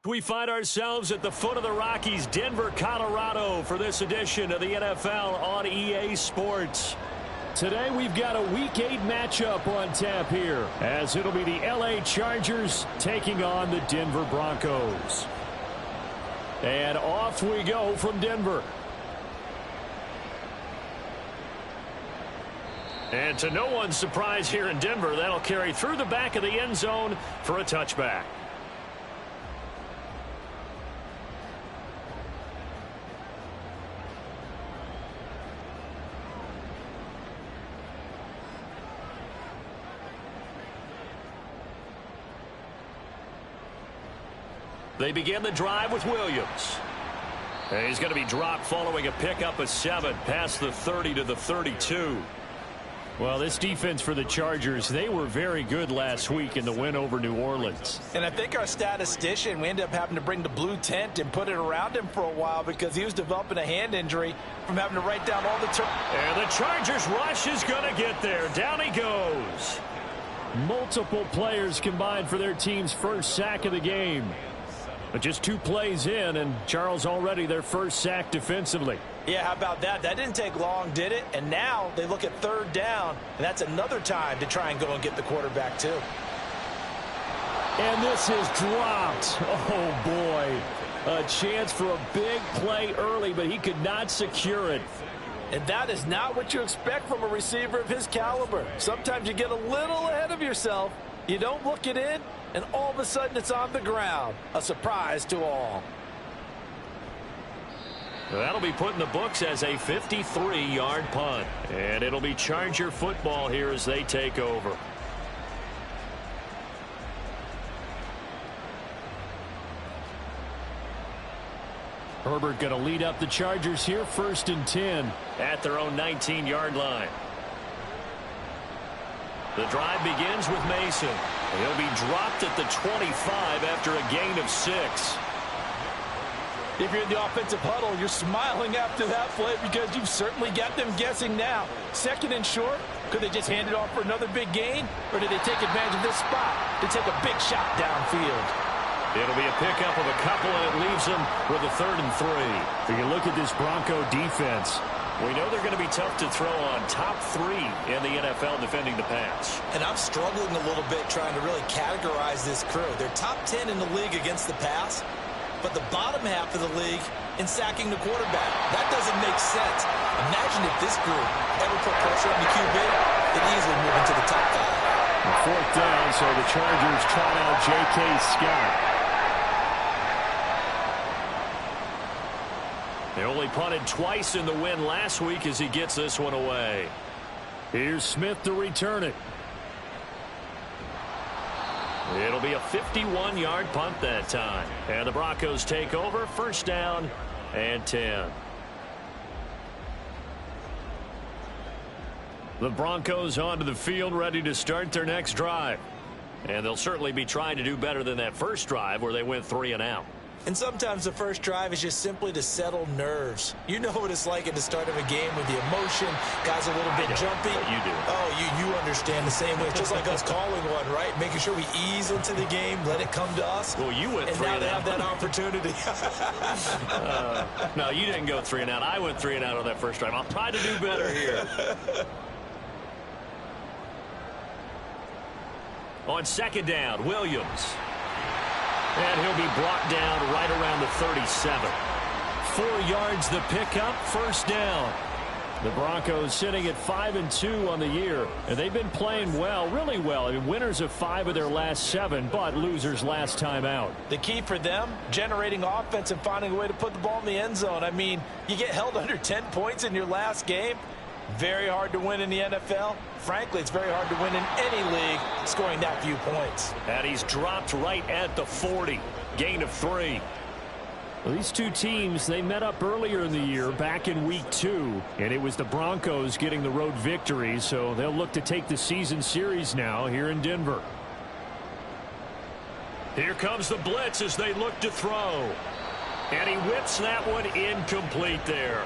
we find ourselves at the foot of the Rockies, Denver, Colorado, for this edition of the NFL on EA Sports. Today we've got a Week 8 matchup on tap here, as it'll be the LA Chargers taking on the Denver Broncos. And off we go from Denver. And to no one's surprise here in Denver, that'll carry through the back of the end zone for a touchback. They begin the drive with Williams. And he's going to be dropped following a pickup of 7 past the 30 to the 32. Well, this defense for the Chargers, they were very good last week in the win over New Orleans. And I think our statistician, we ended up having to bring the blue tent and put it around him for a while because he was developing a hand injury from having to write down all the terms. And the Chargers rush is going to get there. Down he goes. Multiple players combined for their team's first sack of the game. But just 2 plays in, and Charles already their first sack defensively. Yeah, how about that? That didn't take long, did it? And now they look at 3rd down, and that's another time to try and go and get the quarterback, too. And this is dropped. Oh, boy. A chance for a big play early, but he could not secure it. And that is not what you expect from a receiver of his caliber. Sometimes you get a little ahead of yourself. You don't look it in, and all of a sudden it's on the ground. A surprise to all. That'll be put in the books as a 53-yard punt. And it'll be Charger football here as they take over. Herbert going to lead up the Chargers here, 1st and 10 at their own 19-yard line. The drive begins with Mason. He'll be dropped at the 25 after a gain of 6. If you're in the offensive huddle, you're smiling after that play because you've certainly got them guessing now. 2nd and short, could they just hand it off for another big gain? Or did they take advantage of this spot to take a big shot downfield? It'll be a pickup of a couple, and it leaves them with a 3rd and 3. If you look at this Bronco defense, we know they're going to be tough to throw on. Top 3 in the NFL defending the pass. And I'm struggling a little bit trying to really categorize this crew. They're top 10 in the league against the pass, but the bottom half of the league in sacking the quarterback. That doesn't make sense. Imagine if this group ever put pressure on the QB, they'd easily move into the top 5. 4th down, so the Chargers trot out J.K. Scott. They only punted twice in the win last week as he gets this one away. Here's Smith to return it. It'll be a 51-yard punt that time. And the Broncos take over, 1st down and 10. The Broncos onto the field, ready to start their next drive. And they'll certainly be trying to do better than that first drive where they went 3 and out. And sometimes the first drive is just simply to settle nerves. You know what it's like at the start of a game with the emotion. Guys are a little bit jumpy. You do. Oh, you understand the same way. It's just like us calling one, right? Making sure we ease into the game, let it come to us. Well, you went 3 and out. And now they have that opportunity. No, you didn't go 3 and out. I went 3 and out on that first drive. I'll try to do better here. On 2nd down, Williams. And he'll be brought down right around the 37. 4 yards the pickup, 1st down. The Broncos sitting at 5-2 on the year. And they've been playing well, really well. I mean, winners of 5 of their last 7, but losers last time out. The key for them, generating offense and finding a way to put the ball in the end zone. I mean, you get held under 10 points in your last game. Very hard to win in the NFL. Frankly, it's very hard to win in any league scoring that few points. And he's dropped right at the 40. Gain of 3. Well, these 2 teams, they met up earlier in the year back in week 2, and it was the Broncos getting the road victory, so they'll look to take the season series now here in Denver. Here comes the blitz as they look to throw. And he whips that one incomplete there.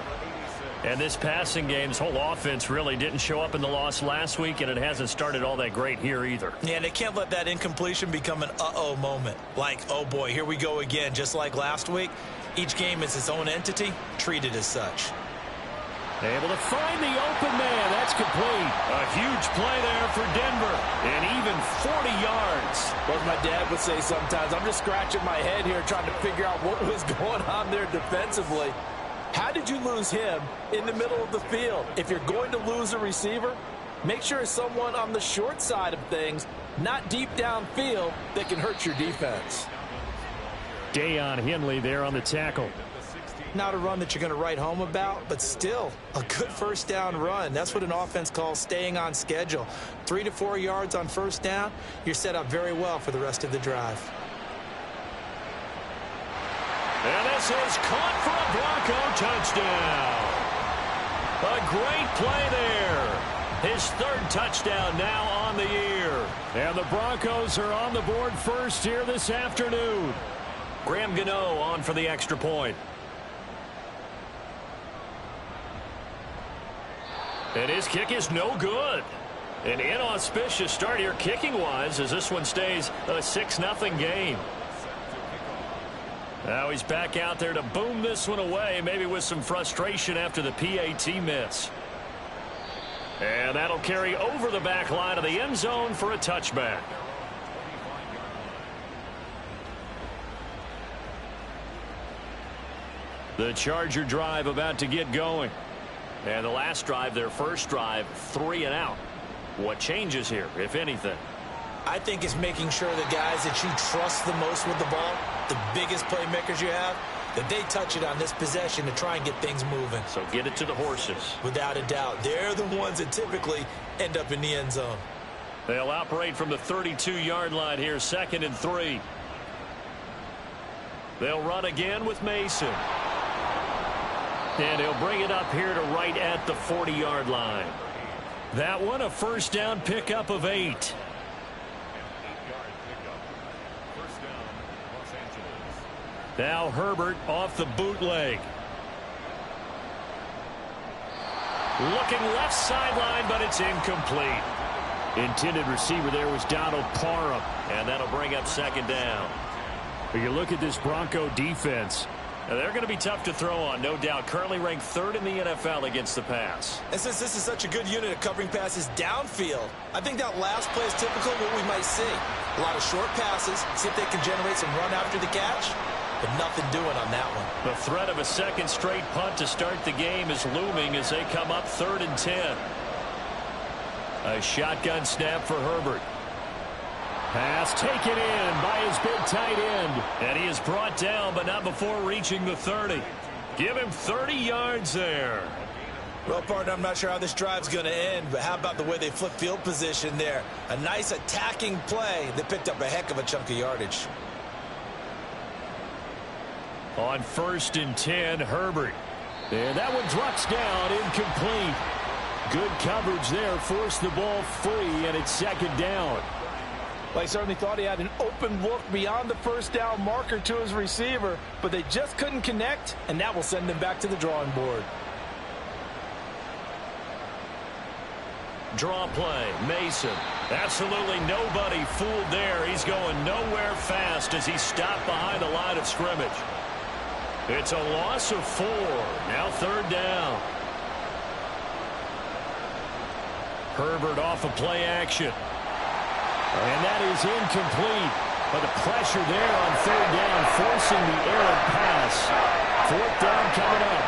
And this passing game's whole offense really didn't show up in the loss last week, and it hasn't started all that great here either. Yeah, and they can't let that incompletion become an uh-oh moment. Like, oh boy, here we go again, just like last week. Each game is its own entity, treated as such. Able to find the open man. That's complete. A huge play there for Denver. And even 40 yards. What my dad would say sometimes, I'm just scratching my head here trying to figure out what was going on there defensively. How did you lose him in the middle of the field? If you're going to lose a receiver, make sure it's someone on the short side of things, not deep downfield, that can hurt your defense. Deion Henley there on the tackle. Not a run that you're going to write home about, but still a good first down run. That's what an offense calls staying on schedule. 3 to 4 yards on first down, you're set up very well for the rest of the drive. And this is caught for a Bronco touchdown. A great play there. His third touchdown now on the year. And the Broncos are on the board first here this afternoon. Graham Gano on for the extra point. And his kick is no good. An inauspicious start here kicking-wise as this one stays a 6-0 game. Now he's back out there to boom this one away, maybe with some frustration after the PAT miss. And that'll carry over the back line of the end zone for a touchback. The Charger drive about to get going. And the last drive, their first drive, 3 and out. What changes here, if anything? I think it's making sure the guys that you trust the most with the ball, the biggest playmakers you have, that they touch it on this possession to try and get things moving. So get it to the horses. Without a doubt. They're the ones that typically end up in the end zone. They'll operate from the 32-yard line here, 2nd and 3. They'll run again with Mason. And he'll bring it up here to right at the 40-yard line. That one a first down pickup of 8. Now Herbert off the bootleg. Looking left sideline, but it's incomplete. Intended receiver there was Donald Parham, and that'll bring up 2nd down. You look at this Bronco defense. Now, they're going to be tough to throw on, no doubt. Currently ranked 3rd in the NFL against the pass. And since this is such a good unit of covering passes downfield, I think that last play is typical of what we might see. A lot of short passes, see if they can generate some run after the catch, but nothing doing on that one. The threat of a second straight punt to start the game is looming as they come up 3rd and 10. A shotgun snap for Herbert. Pass taken in by his big tight end. And he is brought down, but not before reaching the 30. Give him 30 yards there. Well, partner, I'm not sure how this drive's going to end, but how about the way they flip field position there? A nice attacking play that picked up a heck of a chunk of yardage. On 1st and 10, Herbert. And that one drops down, incomplete. Good coverage there, forced the ball free, and it's 2nd down. Well, I certainly thought he had an open look beyond the first down marker to his receiver, but they just couldn't connect, and that will send them back to the drawing board. Draw play, Mason. Absolutely nobody fooled there. He's going nowhere fast as he stopped behind the line of scrimmage. It's a loss of 4. Now 3rd down. Herbert off of play action. And that is incomplete. But the pressure there on 3rd down, forcing the errant pass. 4th down coming up.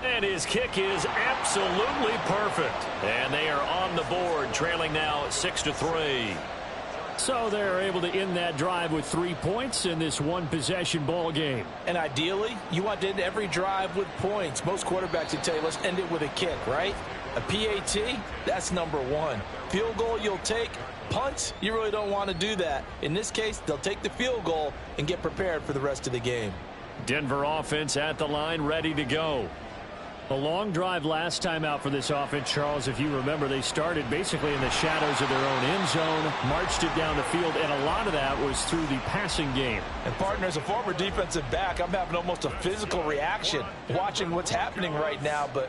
And his kick is absolutely perfect. And they are on the board, trailing now 6-3. So they're able to end that drive with 3 points in this one-possession ball game. And ideally, you want to end every drive with points. Most quarterbacks would tell you, let's end it with a kick, right? A PAT, that's number 1. Field goal you'll take. Punts, you really don't want to do that. In this case, they'll take the field goal and get prepared for the rest of the game. Denver offense at the line, ready to go. A long drive last time out for this offense, Charles. If you remember, they started basically in the shadows of their own end zone, marched it down the field, and a lot of that was through the passing game. And, partner, as a former defensive back, I'm having almost a physical reaction watching what's happening right now. But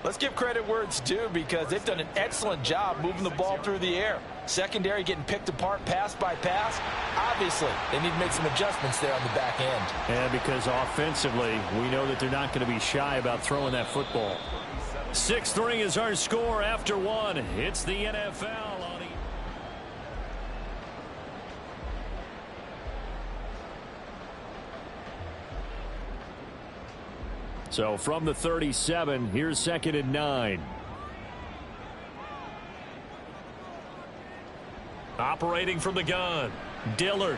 let's give credit where it's due, because they've done an excellent job moving the ball through the air. Secondary getting picked apart pass by pass. Obviously, they need to make some adjustments there on the back end. And because offensively, we know that they're not going to be shy about throwing that football. 6-3 is our score after one. It's the NFL on So from the 37, here's 2nd and 9. Operating from the gun, Dillard.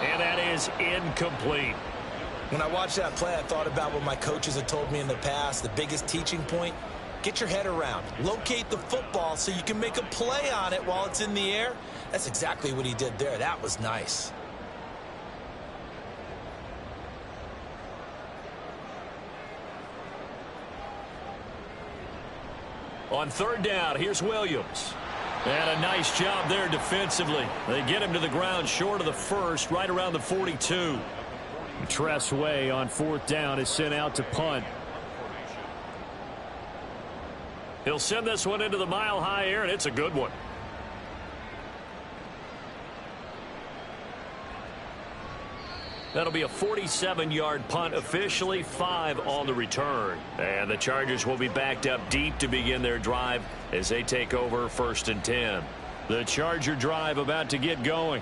And that is incomplete. When I watched that play, I thought about what my coaches had told me in the past. The biggest teaching point, get your head around. Locate the football so you can make a play on it while it's in the air. That's exactly what he did there. That was nice. On 3rd down, here's Williams. And a nice job there defensively. They get him to the ground short of the first, right around the 42. Tress Way on 4th down is sent out to punt. He'll send this one into the mile-high air, and it's a good one. That'll be a 47-yard punt, officially 5 on the return. And the Chargers will be backed up deep to begin their drive as they take over 1st and 10. The Charger drive about to get going.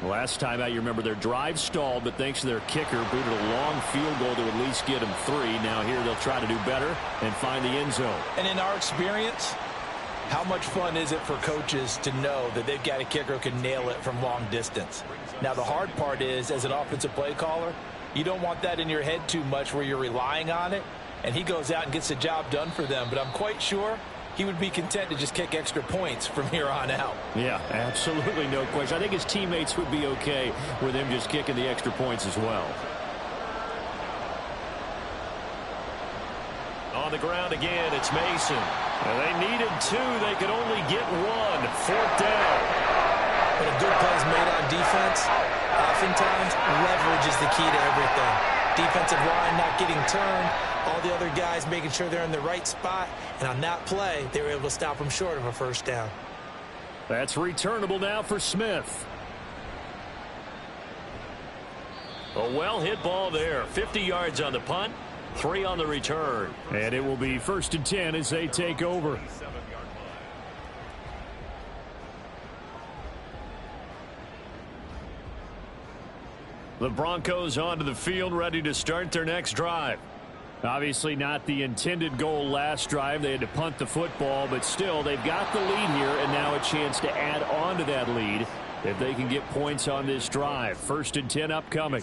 Last time out, you remember their drive stalled, but thanks to their kicker, booted a long field goal to at least get them 3. Now here they'll try to do better and find the end zone. And in our experience, how much fun is it for coaches to know that they've got a kicker who can nail it from long distance? Now, the hard part is, as an offensive play caller, you don't want that in your head too much where you're relying on it, and he goes out and gets the job done for them. But I'm quite sure he would be content to just kick extra points from here on out. Yeah, absolutely no question. I think his teammates would be okay with him just kicking the extra points as well. On the ground again, it's Mason. And they needed 2. They could only get 1. 4th down. When a good play is made on defense, oftentimes leverage is the key to everything. Defensive line not getting turned, all the other guys making sure they're in the right spot, and on that play, they were able to stop them short of a 1st down. That's returnable now for Smith. A well-hit ball there. 50 yards on the punt, 3 on the return. And it will be 1st and 10 as they take over. The Broncos onto the field, ready to start their next drive. Obviously not the intended goal last drive. They had to punt the football, but still they've got the lead here, and now a chance to add on to that lead if they can get points on this drive. 1st and 10 upcoming.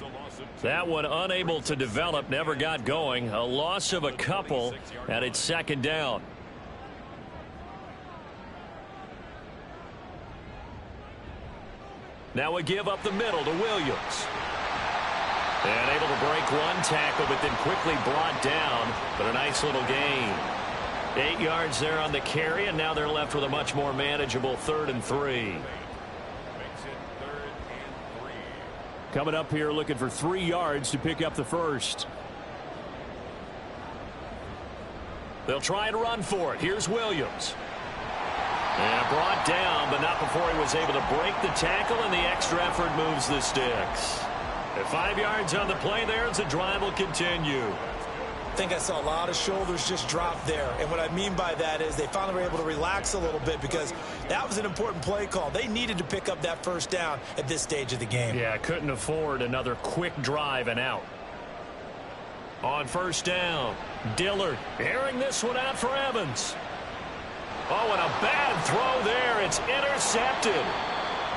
That one unable to develop, never got going. A loss of a couple, and it's 2nd down. Now a give up the middle to Williams. And able to break one tackle, but then quickly brought down. But a nice little gain. 8 yards there on the carry, and now they're left with a much more manageable 3rd and 3. Coming up here looking for 3 yards to pick up the first. They'll try and run for it. Here's Williams. And brought down, but not before he was able to break the tackle, and the extra effort moves the sticks. At 5 yards on the play there as the drive will continue. I think I saw a lot of shoulders just drop there. And what I mean by that is they finally were able to relax a little bit because that was an important play call. They needed to pick up that 1st down at this stage of the game. Yeah, couldn't afford another quick drive and out. On 1st down, Dillard airing this one out for Evans. Oh, and a bad throw there. It's intercepted.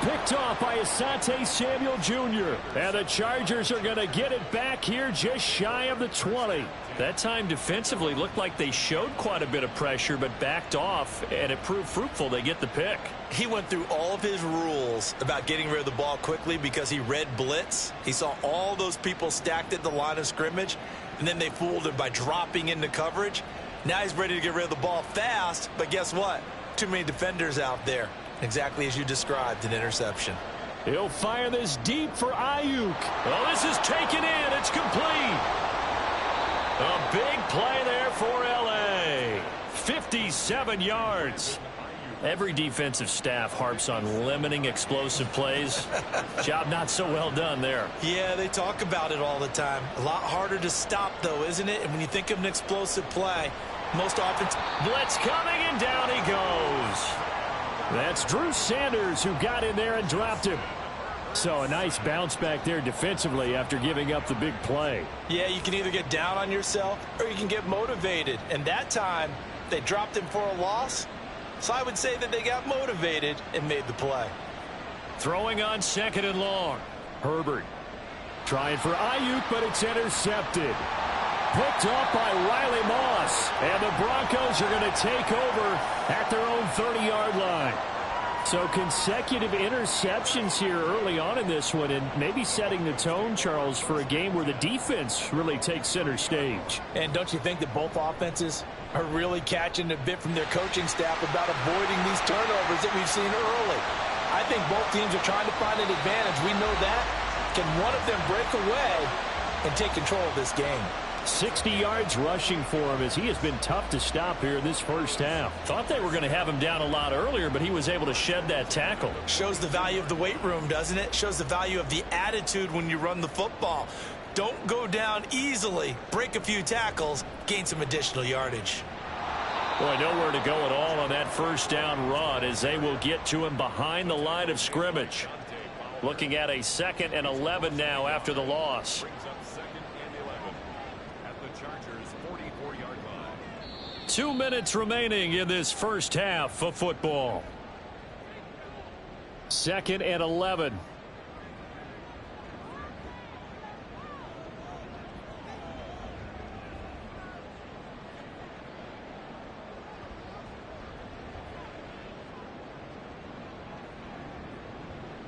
Picked off by Asante Samuel Jr. And the Chargers are going to get it back here just shy of the 20. That time defensively looked like they showed quite a bit of pressure but backed off, and it proved fruitful. They get the pick. He went through all of his rules about getting rid of the ball quickly because he read blitz. He saw all those people stacked at the line of scrimmage, and then they fooled him by dropping into coverage. Now he's ready to get rid of the ball fast, but guess what? Too many defenders out there. Exactly as you described, an interception. He'll fire this deep for Ayuk. Well, this is taken in. It's complete. A big play there for L.A. 57 yards. Every defensive staff harps on limiting explosive plays. Job not so well done there. Yeah, they talk about it all the time. A lot harder to stop, though, isn't it? And when you think of an explosive play, most often... Blitz coming, and down he goes. That's Drew Sanders who got in there and dropped him. So a nice bounce back there defensively after giving up the big play. Yeah, you can either get down on yourself or you can get motivated. And that time, they dropped him for a loss. So I would say that they got motivated and made the play. Throwing on 2nd and long. Herbert trying for Ayuk, but it's intercepted. Picked up by Riley Moss. And the Broncos are going to take over at their own 30-yard line. So consecutive interceptions here early on in this one, and maybe setting the tone, Charles, for a game where the defense really takes center stage. And don't you think that both offenses are really catching a bit from their coaching staff about avoiding these turnovers that we've seen early? I think both teams are trying to find an advantage. We know that. Can one of them break away and take control of this game? 60 yards rushing for him as he has been tough to stop here in this first half. Thought they were going to have him down a lot earlier, but he was able to shed that tackle. Shows the value of the weight room, doesn't it? Shows the value of the attitude when you run the football. Don't go down easily. Break a few tackles. Gain some additional yardage. Boy, nowhere to go at all on that first down run as they will get to him behind the line of scrimmage. Looking at a 2nd and 11 now after the loss. 2 minutes remaining in this first half of football. 2nd and 11.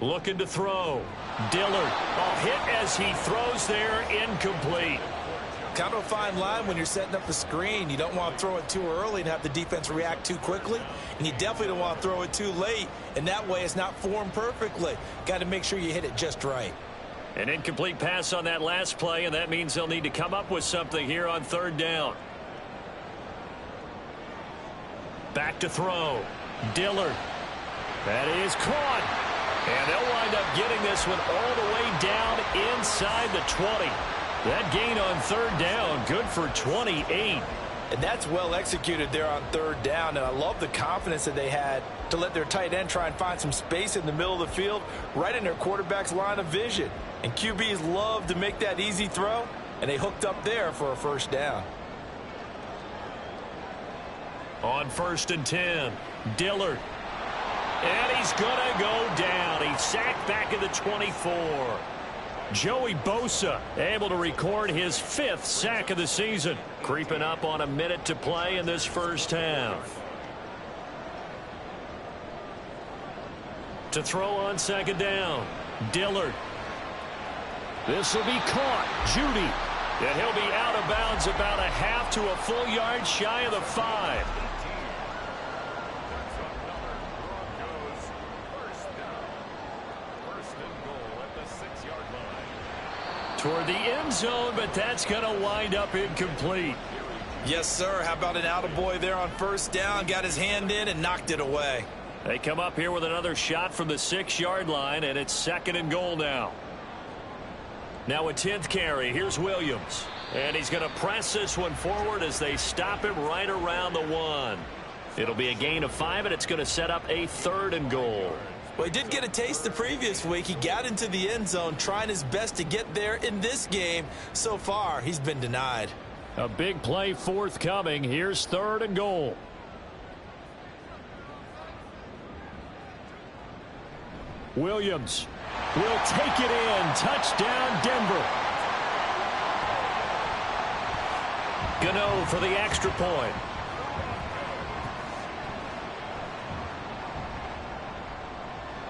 Looking to throw. Dillard. A hit as he throws there, incomplete. Kind of a fine line when you're setting up the screen. You don't want to throw it too early and have the defense react too quickly. And you definitely don't want to throw it too late. And that way it's not formed perfectly. Got to make sure you hit it just right. An incomplete pass on that last play, and that means they'll need to come up with something here on 3rd down. Back to throw. Dillard. That is caught. And they'll wind up getting this one all the way down inside the 20. That gain on 3rd down, good for 28. And that's well executed there on 3rd down. And I love the confidence that they had to let their tight end try and find some space in the middle of the field, right in their quarterback's line of vision. And QBs love to make that easy throw, and they hooked up there for a 1st down. On 1st and 10, Dillard. And he's going to go down. He's sacked back at the 24. Joey Bosa able to record his 5th sack of the season. Creeping up on a minute to play in this first half. To throw on 2nd down, Dillard. This will be caught. Judy. And he'll be out of bounds about a half to a full yard shy of the 5. Toward the end zone, but that's going to wind up incomplete. Yes, sir. How about an attaboy there on 1st down? Got his hand in and knocked it away. They come up here with another shot from the 6-yard line, and it's 2nd and goal now. Now a 10th carry. Here's Williams. And he's going to press this one forward as they stop him right around the 1. It'll be a gain of 5, and it's going to set up a 3rd and goal. Well, he did get a taste the previous week. He got into the end zone, trying his best to get there in this game. So far, he's been denied. A big play forthcoming. Here's 3rd and goal. Williams will take it in. Touchdown, Denver. Gano for the extra point.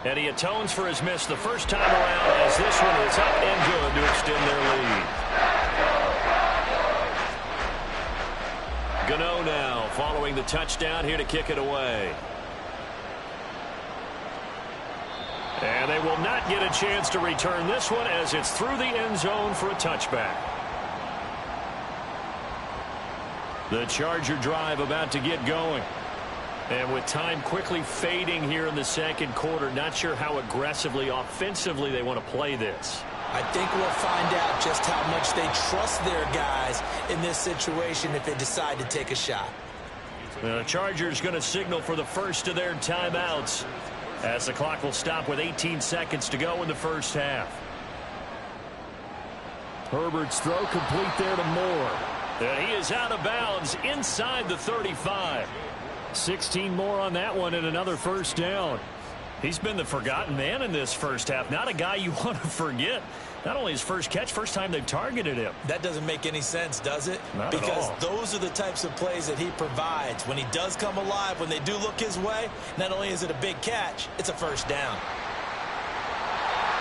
And he atones for his miss the first time around as this one is up and good to extend their lead. Gano now following the touchdown here to kick it away. And they will not get a chance to return this one as it's through the end zone for a touchback. The Charger drive about to get going. And with time quickly fading here in the second quarter, not sure how aggressively, offensively they want to play this. I think we'll find out just how much they trust their guys in this situation if they decide to take a shot. The Chargers going to signal for the first of their timeouts as the clock will stop with 18 seconds to go in the first half. Herbert's throw complete there to Moore. And he is out of bounds inside the 35. 16 more on that one and another first down. He's been the forgotten man in this first half. Not a guy you want to forget. Not only his first catch, first time they've targeted him. That doesn't make any sense, does it? Not because at all. Those are the types of plays that he provides. When he does come alive, when they do look his way, not only is it a big catch, it's a first down.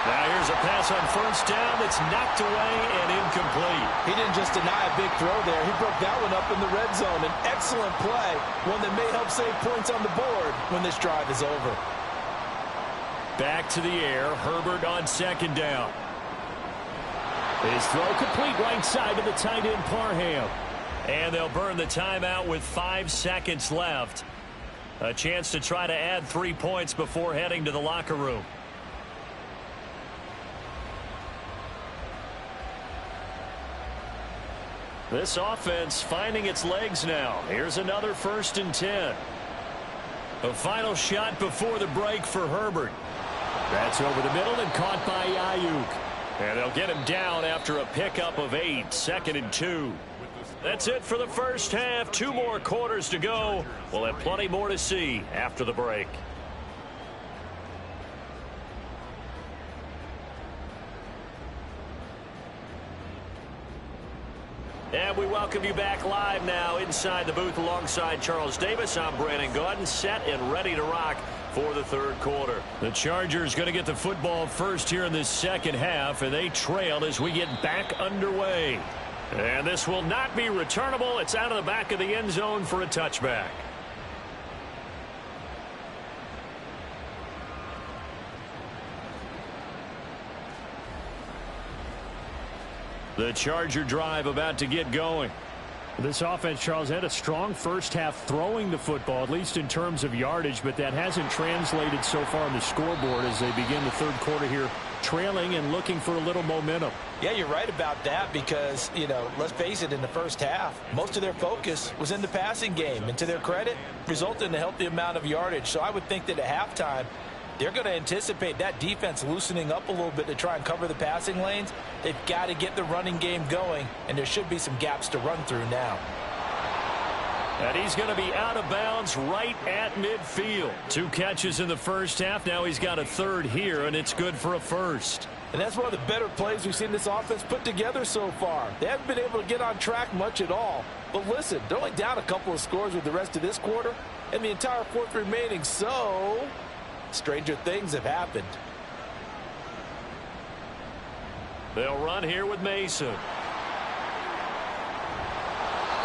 Now here's a pass on first down that's knocked away and incomplete. He didn't just deny a big throw there. He broke that one up in the red zone. An excellent play, one that may help save points on the board when this drive is over. Back to the air. Herbert on second down. His throw complete right side to the tight end Parham. And they'll burn the timeout with 5 seconds left. A chance to try to add 3 points before heading to the locker room. This offense finding its legs now. Here's another 1st and 10. A final shot before the break for Herbert. That's over the middle and caught by Ayuk. And they'll get him down after a pickup of 8. 2nd and 2. That's it for the first half. 2 more quarters to go. We'll have plenty more to see after the break. And we welcome you back live now inside the booth alongside Charles Davis. I'm Brandon Gaudin, set and ready to rock for the third quarter. The Chargers going to get the football first here in this second half, and they trail as we get back underway. And this will not be returnable. It's out of the back of the end zone for a touchback. The Charger drive about to get going. This offense, Charles, had a strong first half throwing the football, at least in terms of yardage, but that hasn't translated so far on the scoreboard as they begin the third quarter here, trailing and looking for a little momentum. Yeah, you're right about that because, you know, let's face it, in the first half, most of their focus was in the passing game. And to their credit, resulted in a healthy amount of yardage. So I would think that at halftime, they're going to anticipate that defense loosening up a little bit to try and cover the passing lanes. They've got to get the running game going, and there should be some gaps to run through now. And he's going to be out of bounds right at midfield. 2 catches in the first half. Now he's got a 3rd here, and it's good for a 1st. And that's one of the better plays we've seen this offense put together so far. They haven't been able to get on track much at all. But listen, they're only down a couple of scores with the rest of this quarter, and the entire 4th remaining, so stranger things have happened. They'll run here with Mason.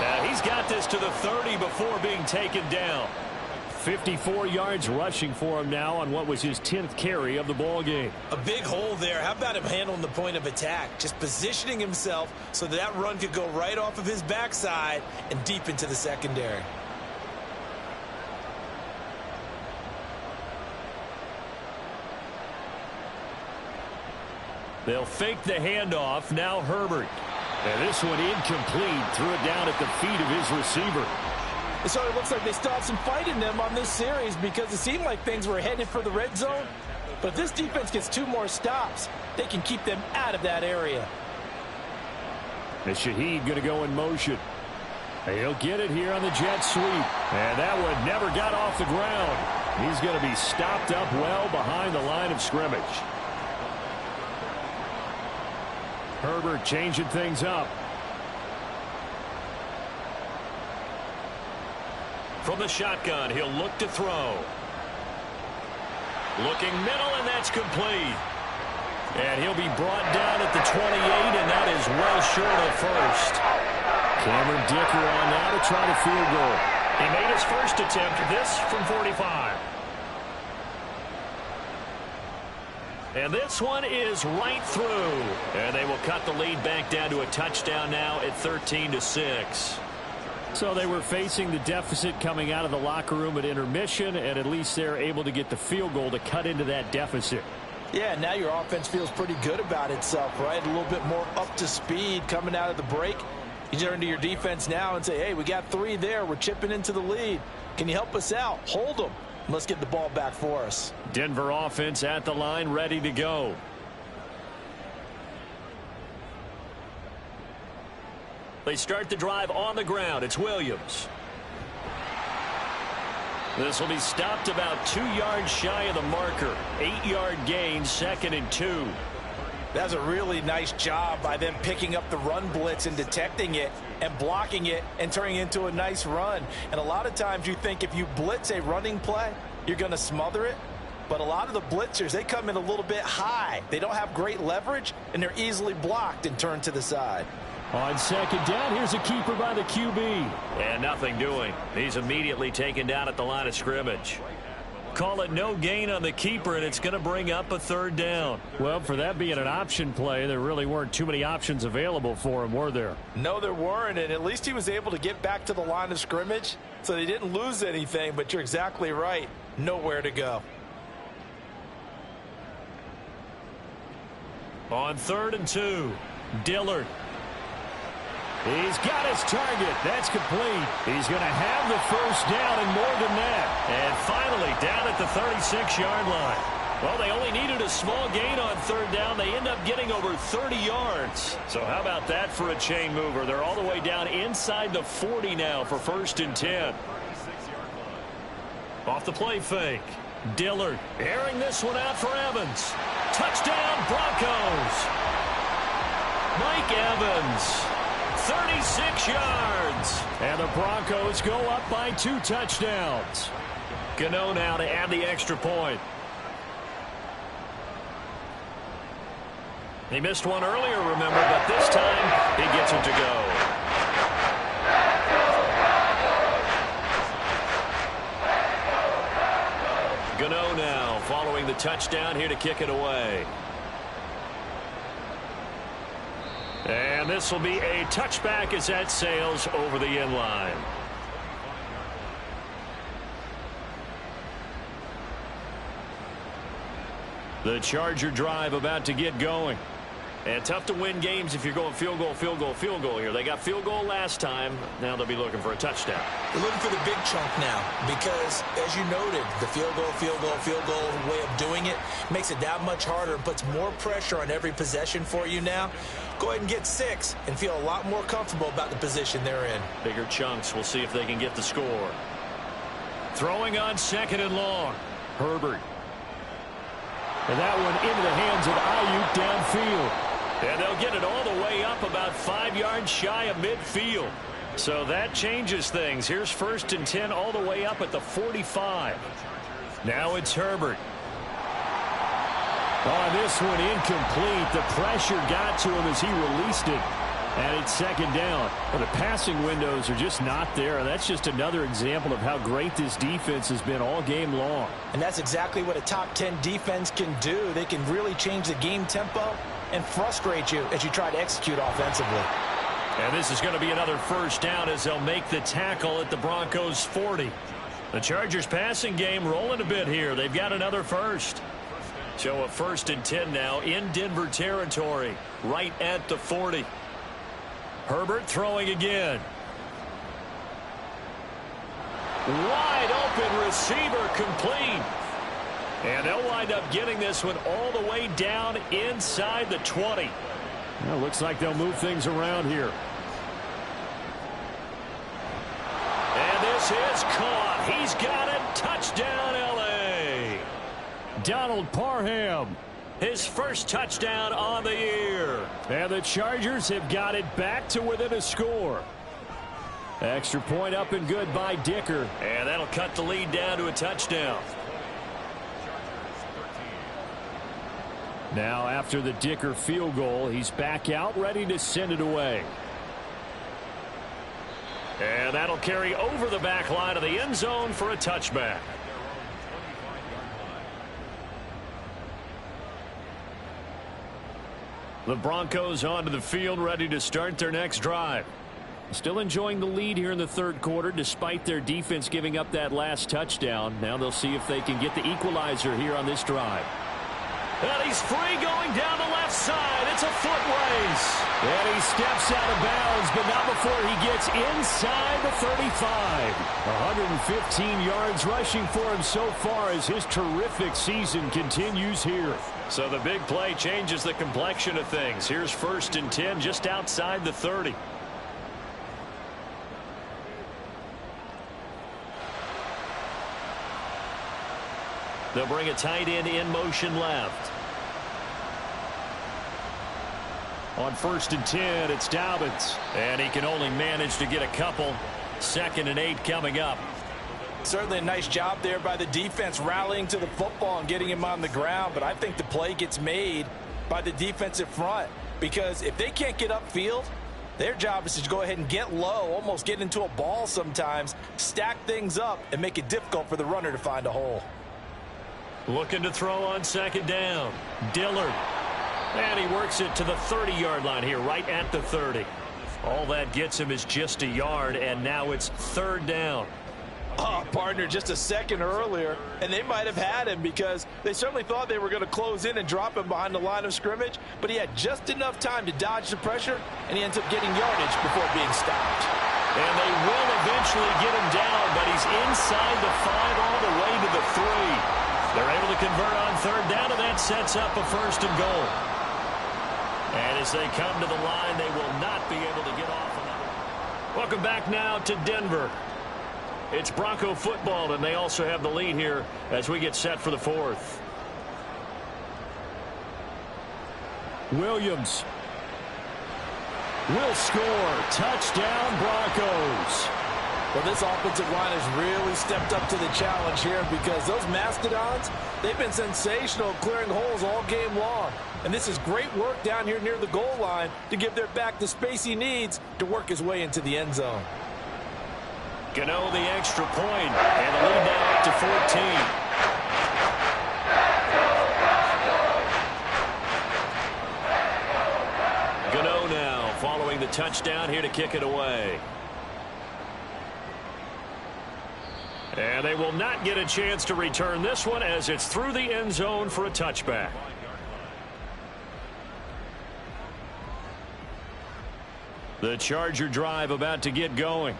And he's got this to the 30 before being taken down. 54 yards rushing for him now on what was his 10th carry of the ball game. A big hole there. How about him handling the point of attack? Just positioning himself so that run could go right off of his backside and deep into the secondary. They'll fake the handoff. Now Herbert. And this one incomplete. Threw it down at the feet of his receiver. So it looks like they still have some fight in them on this series because it seemed like things were headed for the red zone. But if this defense gets 2 more stops, they can keep them out of that area. And Shaheed going to go in motion. He'll get it here on the jet sweep. And that one never got off the ground. He's going to be stopped up well behind the line of scrimmage. Herbert changing things up. From the shotgun, he'll look to throw. Looking middle, and that's complete. And he'll be brought down at the 28, and that is well short of first. Cameron Dicker on now to try the field goal. He made his first attempt, this from 45. And this one is right through. And they will cut the lead back down to a touchdown now at 13-6. So they were facing the deficit coming out of the locker room at intermission, and at least they're able to get the field goal to cut into that deficit. Yeah, now your offense feels pretty good about itself, right? A little bit more up to speed coming out of the break. You turn to your defense now and say, hey, we got 3 there. We're chipping into the lead. Can you help us out? Hold them. Let's get the ball back for us. Denver offense at the line, ready to go. They start the drive on the ground. It's Williams. This will be stopped about 2 yards shy of the marker. 8-yard gain, 2nd and 2. That's a really nice job by them picking up the run blitz and detecting it and blocking it and turning it into a nice run. And a lot of times you think if you blitz a running play, you're going to smother it. But a lot of the blitzers, they come in a little bit high. They don't have great leverage, and they're easily blocked and turned to the side. On 2nd down, here's a keeper by the QB. And nothing doing. He's immediately taken down at the line of scrimmage. Call it no gain on the keeper, and it's going to bring up a 3rd down. Well, for that being an option play, there really weren't too many options available for him, were there? No, there weren't, and at least he was able to get back to the line of scrimmage, so they didn't lose anything, but you're exactly right. Nowhere to go. On 3rd and 2, Dillard. He's got his target. That's complete. He's going to have the 1st down and more than that. And finally down at the 36-yard line. Well, they only needed a small gain on 3rd down. They end up getting over 30 yards. So how about that for a chain mover? They're all the way down inside the 40 now for 1st and 10. Off the play fake. Dillard airing this one out for Evans. Touchdown Broncos. Mike Evans. 36 yards. And the Broncos go up by 2 touchdowns. Gano now to add the extra point. He missed one earlier, remember, but this time he gets it to go. Gano now following the touchdown here to kick it away. And this will be a touchback as that sails over the end line. The Charger drive about to get going. And tough to win games if you're going field goal, field goal, field goal here. They got field goal last time. Now they'll be looking for a touchdown. They're looking for the big chunk now because, as you noted, the field goal way of doing it makes it that much harder and puts more pressure on every possession for you now. Go ahead and get 6 and feel a lot more comfortable about the position they're in. Bigger chunks. We'll see if they can get the score. Throwing on 2nd and long. Herbert. And that one into the hands of Ayuk downfield. And they'll get it all the way up about 5 yards shy of midfield. So that changes things. Here's 1st and 10 all the way up at the 45. Now it's Herbert. Oh, this one incomplete. The pressure got to him as he released it. And it's 2nd down. Well, the passing windows are just not there. And that's just another example of how great this defense has been all game long. And that's exactly what a top 10 defense can do. They can really change the game tempo and frustrate you as you try to execute offensively. And this is going to be another 1st down as they'll make the tackle at the Broncos 40. The Chargers passing game rolling a bit here. They've got another 1st. So a 1st and 10 now in Denver territory, right at the 40. Herbert throwing again. Wide open receiver complete. And they'll wind up getting this one all the way down inside the 20. Well, looks like they'll move things around here. And this is caught. He's got it. Touchdown, L.A. Donald Parham. His 1st touchdown on the year. And the Chargers have got it back to within a score. Extra point up and good by Dicker. And that'll cut the lead down to a touchdown. Now after the Dicker field goal, he's back out ready to send it away. And that'll carry over the back line of the end zone for a touchback. The Broncos onto the field, ready to start their next drive. Still enjoying the lead here in the third quarter, despite their defense giving up that last touchdown. Now they'll see if they can get the equalizer here on this drive. And he's free going down the left side. It's a foot race. And he steps out of bounds, but not before he gets inside the 35. 115 yards rushing for him so far as his terrific season continues here. So the big play changes the complexion of things. Here's 1st and 10 just outside the 30. They'll bring a tight end in motion left. On 1st and 10, it's Dobbins. And he can only manage to get a couple. 2nd and 8 coming up. Certainly a nice job there by the defense rallying to the football and getting him on the ground. But I think the play gets made by the defensive front. Because if they can't get upfield, their job is to go ahead and get low, almost get into a ball sometimes, stack things up, and make it difficult for the runner to find a hole. Looking to throw on 2nd down. Dillard. And he works it to the 30-yard line here, right at the 30. All that gets him is just a yard, and now it's 3rd down. Oh, partner, just a second earlier, and they might have had him because they certainly thought they were going to close in and drop him behind the line of scrimmage, but he had just enough time to dodge the pressure, and he ends up getting yardage before being stopped. And they will eventually get him down, but he's inside the 5 all the way to the 3. They're able to convert on 3rd down, and that sets up a 1st and goal. And as they come to the line, they will not be able to get off another. Welcome back now to Denver. It's Bronco football, and they also have the lead here as we get set for the 4th. Williams will score. Touchdown, Broncos. Well, this offensive line has really stepped up to the challenge here because those Mastodons, they've been sensational clearing holes all game long. And this is great work down here near the goal line to give their back the space he needs to work his way into the end zone. Gano the extra point, and the lead now up to 14. Gano now following the touchdown here to kick it away. And they will not get a chance to return this one as it's through the end zone for a touchback. The Charger drive about to get going.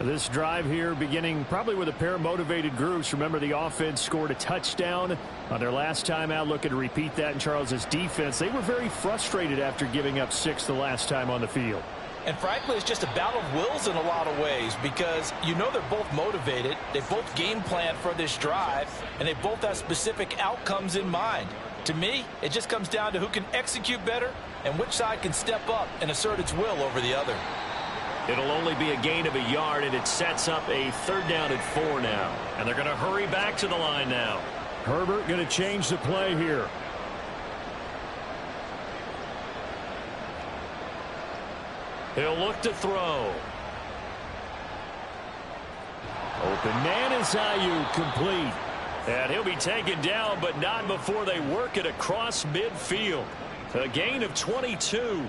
This drive here beginning probably with a pair of motivated groups. Remember, the offense scored a touchdown on their last time out. Looking to repeat that in Charles's defense. They were very frustrated after giving up 6 the last time on the field. And frankly, it's just a battle of wills in a lot of ways because you know they're both motivated. They both game plan for this drive, and they both have specific outcomes in mind. To me, it just comes down to who can execute better and which side can step up and assert its will over the other. It'll only be a gain of a yard, and it sets up a 3rd down at 4 now. And they're going to hurry back to the line now. Herbert going to change the play here. He'll look to throw. Open man is Ayuk, complete. And he'll be taken down, but not before they work it across midfield. A gain of 22.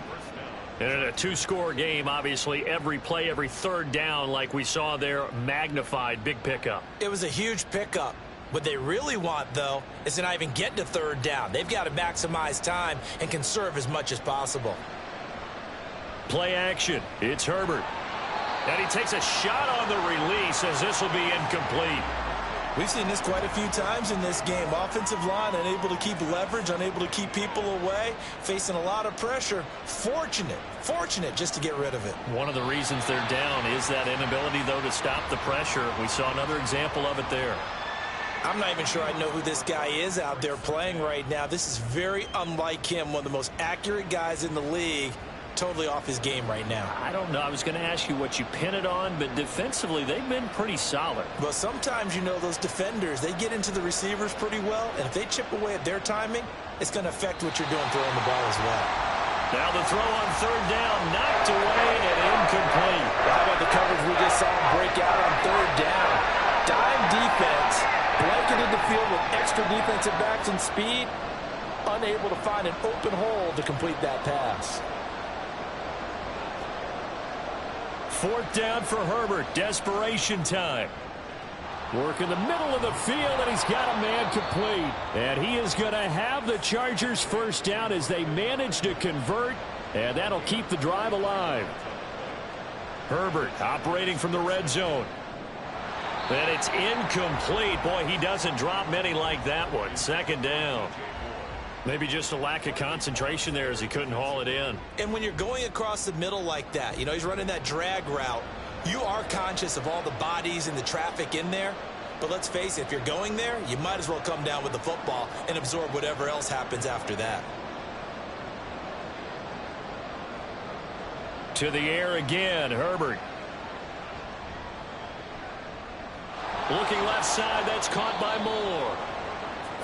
And in a 2-score game, obviously, every play, every 3rd down, like we saw there, magnified. Big pickup. It was a huge pickup. What they really want, though, is to not even get to 3rd down. They've got to maximize time and conserve as much as possible. Play action. It's Herbert. And he takes a shot on the release as this will be incomplete. We've seen this quite a few times in this game. Offensive line unable to keep leverage, unable to keep people away, facing a lot of pressure. Fortunate just to get rid of it. One of the reasons they're down is that inability, though, to stop the pressure. We saw another example of it there. I'm not even sure I know who this guy is out there playing right now. This is very unlike him, one of the most accurate guys in the league. Totally off his game right now. I don't know. I was going to ask you what you pin it on, but defensively, they've been pretty solid. Well, sometimes, you know, those defenders, they get into the receivers pretty well, and if they chip away at their timing, it's going to affect what you're doing throwing the ball as well. Now the throw on third down, knocked away and incomplete. How about the coverage we just saw him break out on third down? Dime defense, blanketed the field with extra defensive backs and speed, unable to find an open hole to complete that pass. Fourth down for Herbert. Desperation time. Work in the middle of the field, and he's got a man complete. And he is going to have the Chargers first down as they manage to convert, and that'll keep the drive alive. Herbert operating from the red zone. And it's incomplete. Boy, he doesn't drop many like that one. Second down. Maybe just a lack of concentration there as he couldn't haul it in. And when you're going across the middle like that, he's running that drag route, you are conscious of all the bodies and the traffic in there. But let's face it, if you're going there, you might as well come down with the football and absorb whatever else happens after that. To the air again, Herbert. Looking left side, that's caught by Moore.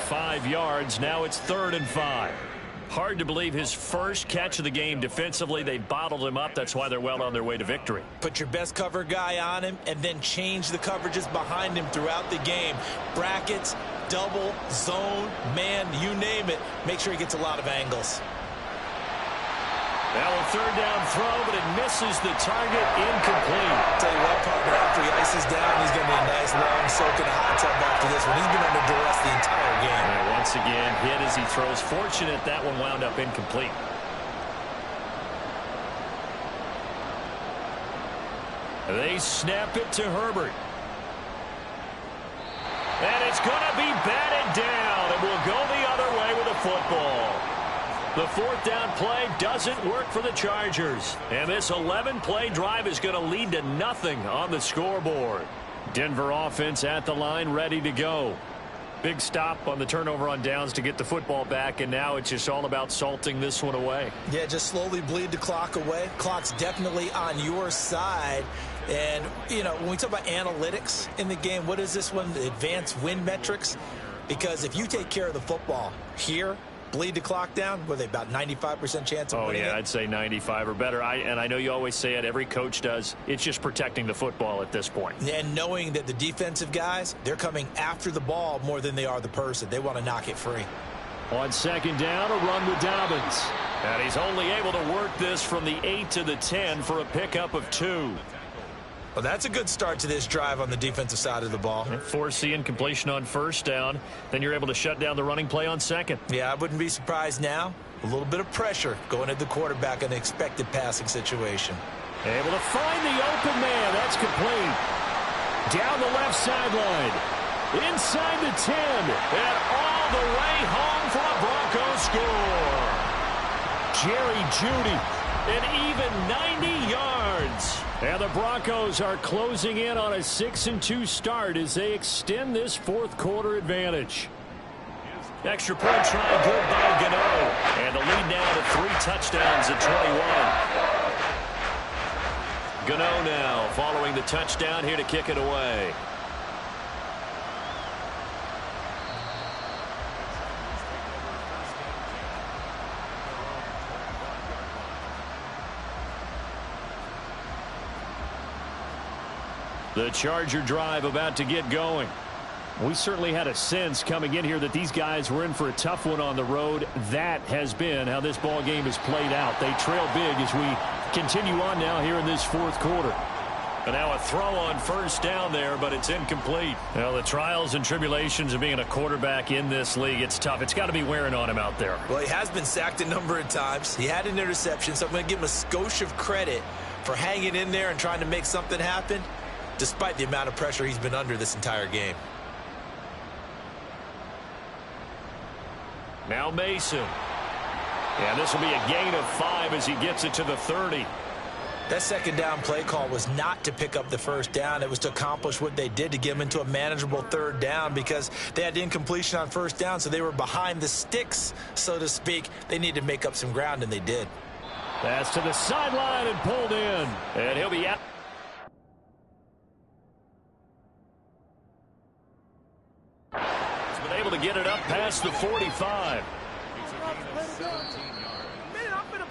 5 yards, now it's 3rd and 5. Hard to believe his first catch of the game defensively. They bottled him up. That's why they're well on their way to victory. Put your best cover guy on him and then change the coverages behind him throughout the game. Brackets, double, zone, man, you name it. Make sure he gets a lot of angles. Now a third down throw, but it misses the target. Incomplete. Tell you what, partner, after he ices down, he's going to be a nice long soak in a hot tub after this one. He's been under duress the entire game. And once again, hit as he throws. Fortunate that one wound up incomplete. They snap it to Herbert. And it's going to be batted down. It will go the other way with a football. The fourth down play doesn't work for the Chargers. And this 11-play drive is going to lead to nothing on the scoreboard. Denver offense at the line, ready to go. Big stop on the turnover on downs to get the football back, and now it's just all about salting this one away. Yeah, just slowly bleed the clock away. Clock's definitely on your side. And, when we talk about analytics in the game, what is this one? The advanced win metrics? Because if you take care of the football here, bleed the clock down, what are they, about 95% chance of winning it? I'd say 95 or better. And I know you always say it, every coach does. It's just protecting the football at this point. And knowing that the defensive guys, they're coming after the ball more than they are the person. They want to knock it free. On second down, a run with Dobbins. And he's only able to work this from the 8 to the 10 for a pickup of 2. Well, that's a good start to this drive on the defensive side of the ball. Force the incompletion on first down. Then you're able to shut down the running play on second. Yeah, I wouldn't be surprised now. A little bit of pressure going at the quarterback in an expected passing situation. Able to find the open man. That's complete. Down the left sideline. Inside the 10. And all the way home for a Broncos score. Jerry Jeudy. An even 90 yards. And the Broncos are closing in on a 6-2 start as they extend this fourth quarter advantage. Extra point try good by Gano. And the lead now to 3 touchdowns at 21. Gano now following the touchdown here to kick it away. The Charger drive about to get going. We certainly had a sense coming in here that these guys were in for a tough one on the road. That has been how this ball game has played out. They trail big as we continue on now here in this fourth quarter. And now a throw on first down there, but it's incomplete. Well, the trials and tribulations of being a quarterback in this league, it's tough. It's got to be wearing on him out there. Well, he has been sacked a number of times. He had an interception, so I'm going to give him a skosh of credit for hanging in there and trying to make something happen, despite the amount of pressure he's been under this entire game. Now Mason. And this will be a gain of 5 as he gets it to the 30. That second down play call was not to pick up the first down. It was to accomplish what they did, to get them into a manageable third down, because they had incompletion on first down, so they were behind the sticks, so to speak. They needed to make up some ground, and they did. Pass to the sideline and pulled in. And he'll be out. Able to get it up past the 45.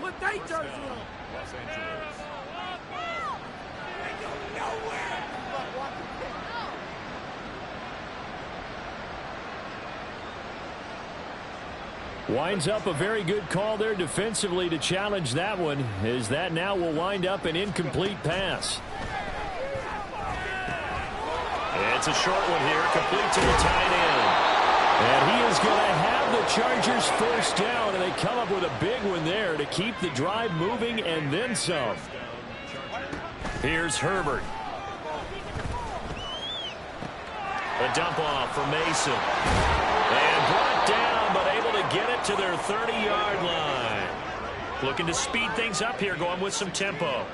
Put that jersey on. Los Angeles. Winds up a very good call there defensively to challenge that one, as that now will wind up an incomplete pass. It's a short one here, complete to the tight end. And he is going to have the Chargers first down, and they come up with a big one there to keep the drive moving and then some. Here's Herbert. A dump off for Mason. And brought down, but able to get it to their 30-yard line. Looking to speed things up here, going with some tempo.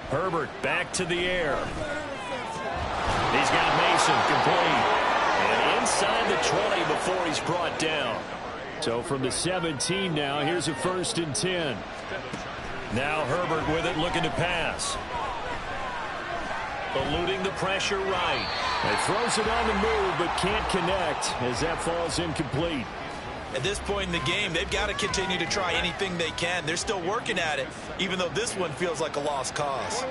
Herbert back to the air. He's got Mason complete. And inside the 20 before he's brought down. So from the 17 now, here's a 1st and 10. Now Herbert with it, looking to pass. Eluding the pressure right. He throws it on the move, but can't connect as that falls incomplete. At this point in the game, they've got to continue to try anything they can. They're still working at it, even though this one feels like a lost cause.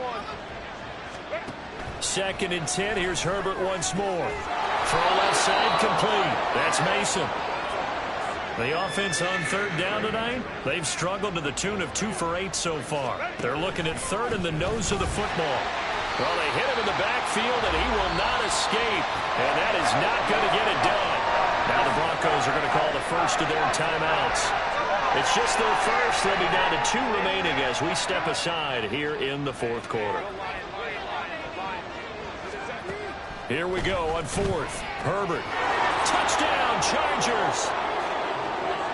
2nd and 10. Here's Herbert once more. Throw left side complete. That's Mason. The offense on 3rd down tonight, they've struggled to the tune of 2 for 8 so far. They're looking at 3rd in the nose of the football. Well, they hit him in the backfield, and he will not escape. And that is not going to get it done. Now the Broncos are going to call the first of their timeouts. It's just their first. They'll be down to 2 remaining as we step aside here in the 4th quarter. Here we go on 4th. Herbert. Touchdown, Chargers.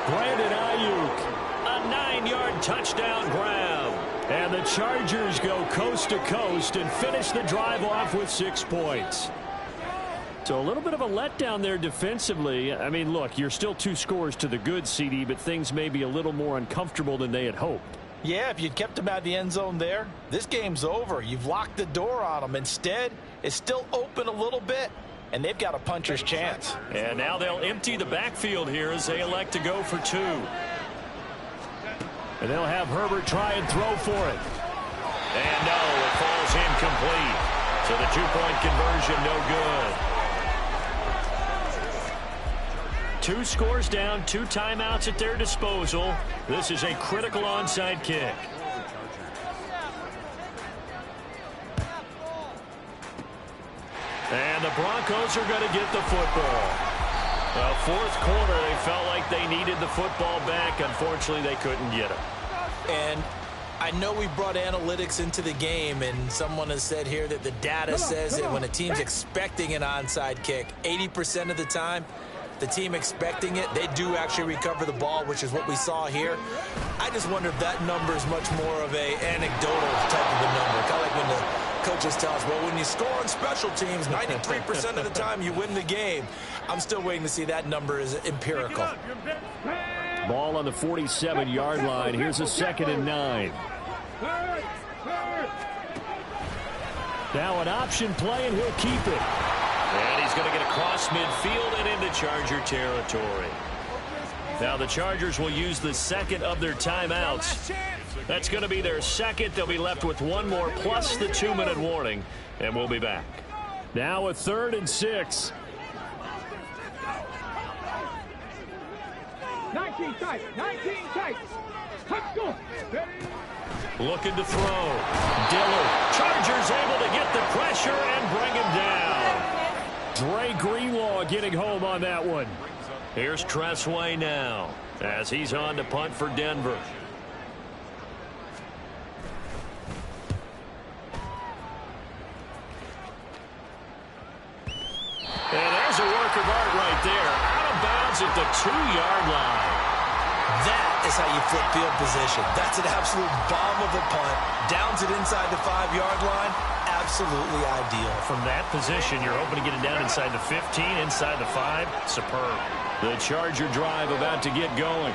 Brandon Ayuk. A 9-yard touchdown grab. And the Chargers go coast to coast and finish the drive off with 6 points. So a little bit of a letdown there defensively. I mean, look, you're still 2 scores to the good, CD, but things may be a little more uncomfortable than they had hoped. Yeah, if you'd kept them out of the end zone there, this game's over. You've locked the door on them. Instead, it's still open a little bit, and they've got a puncher's chance. And now they'll empty the backfield here as they elect to go for 2. And they'll have Herbert try and throw for it. And no, it falls incomplete. So the 2-point conversion no good. 2 scores down, 2 timeouts at their disposal. This is a critical onside kick. And the Broncos are going to get the football. Well, 4th quarter, they felt like they needed the football back. Unfortunately, they couldn't get it. And I know we brought analytics into the game, and someone has said here that the data says that when a team's expecting an onside kick, 80% of the time, the team expecting it, they do actually recover the ball, which is what we saw here. I just wonder if that number is much more of a anecdotal type of a number. Kind of like when the coaches tell us, well, when you score on special teams, 93% of the time you win the game. I'm still waiting to see that number is empirical. Ball on the 47-yard line. Here's a 2nd and 9. Now an option play, and he'll keep it. And he's going to get across midfield and into Charger territory. Now the Chargers will use the 2nd of their timeouts. That's going to be their 2nd. They'll be left with 1 more plus the 2-minute warning, and we'll be back. Now a 3rd and 6. 19 tight. 19 tight. Let's go. Looking to throw. Dillard. Chargers able to get the pressure and bring him down. Dre Greenlaw getting home on that one. Here's Tressway now as he's on to punt for Denver. And there's a work of art right there. Out of bounds at the 2-yard line. That is how you flip field position. That's an absolute bomb of a punt. Downs it inside the 5-yard line. Absolutely ideal. From that position, you're hoping to get it down inside the 15, inside the 5. Superb. The Charger drive about to get going.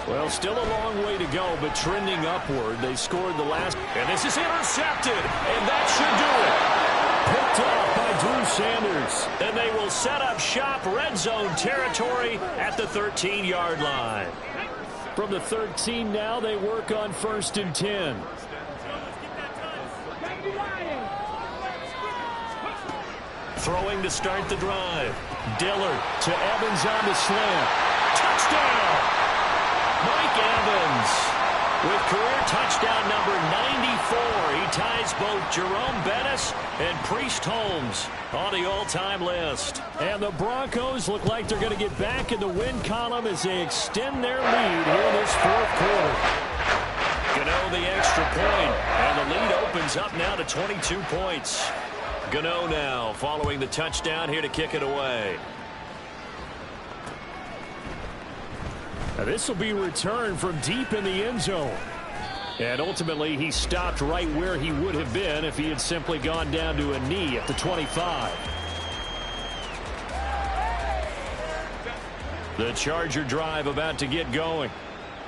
Well, still a long way to go, but trending upward. They scored the last. And this is intercepted. And that should do it. Picked off by Drew Sanders. And they will set up shop, red zone territory at the 13-yard line. From the 13 now, they work on 1st and 10. Throwing to start the drive. Dillard to Evans on the slant. Touchdown! Mike Evans with career touchdown number 94. He ties both Jerome Bettis and Priest Holmes on the all-time list. And the Broncos look like they're going to get back in the win column as they extend their lead here in this 4th quarter. Gano the extra point, and the lead opens up now to 22 points. Gano now following the touchdown here to kick it away. Now this will be returned from deep in the end zone. And ultimately he stopped right where he would have been if he had simply gone down to a knee at the 25. The Charger drive about to get going.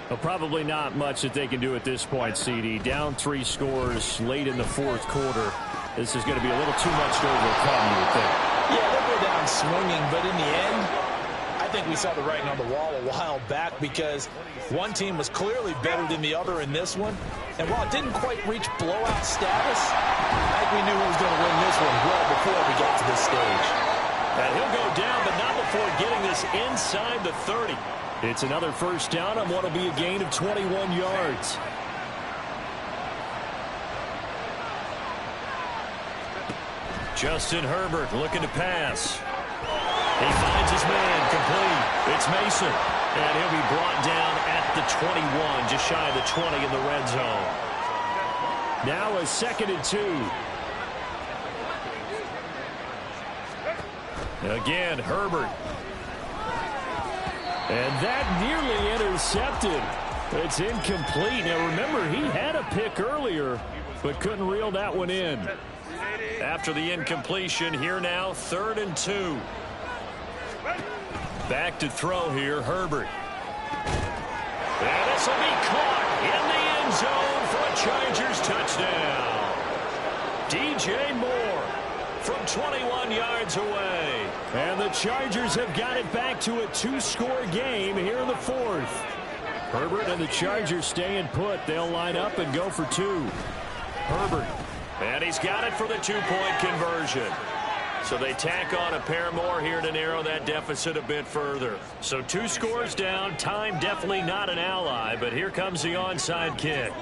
Well, probably not much that they can do at this point, CD. Down 3 scores late in the 4th quarter. This is going to be a little too much to overcome, you would think. Yeah, they'll go down swinging, but in the end, I think we saw the writing on the wall a while back because one team was clearly better than the other in this one. And while it didn't quite reach blowout status, I think we knew who was going to win this one well before we got to this stage. And he'll go down, but not before getting this inside the 30. It's another first down on what will be a gain of 21 yards. Justin Herbert looking to pass. He finds his man complete. It's Mason. And he'll be brought down at the 21, just shy of the 20 in the red zone. Now a 2nd and 2. Again, Herbert. And that nearly intercepted. It's incomplete. Now remember, he had a pick earlier, but couldn't reel that one in. After the incompletion, here now, 3rd and 2. Back to throw here, Herbert. And this will be caught in the end zone for a Chargers touchdown. DJ Moore from 21 yards away. And the Chargers have got it back to a 2-score game here in the 4th. Herbert and the Chargers staying put. They'll line up and go for 2. Herbert. And he's got it for the 2-point conversion. So they tack on a pair more here to narrow that deficit a bit further. So 2 scores down. Time definitely not an ally, but here comes the onside kick.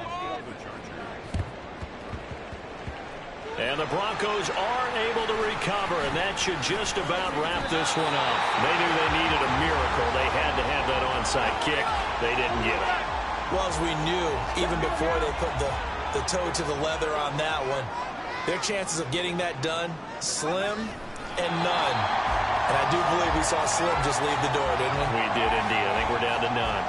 And the Broncos are able to recover, and that should just about wrap this one up. They knew they needed a miracle. They had to have that onside kick. They didn't get it. Well, as we knew, even before they put the toe to the leather on that one, their chances of getting that done, slim and none. And I do believe we saw Slim just leave the door, didn't we? We did indeed. I think we're down to none.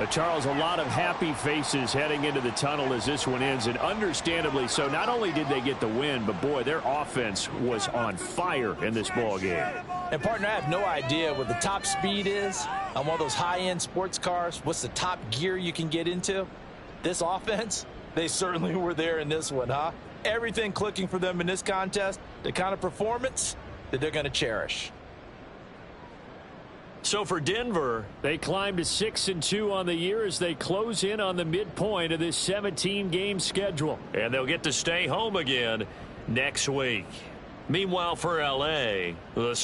Charles, a lot of happy faces heading into the tunnel as this one ends, and understandably so. Not only did they get the win, but boy, their offense was on fire in this ball game. And partner, I have no idea what the top speed is on one of those high-end sports cars. What's the top gear you can get into? This offense, they certainly were there in this one, huh? Everything clicking for them in this contest, the kind of performance that they're going to cherish. So for Denver, they climbed to 6-2 on the year as they close in on the midpoint of this 17-game schedule. And they'll get to stay home again next week. Meanwhile, for L.A., the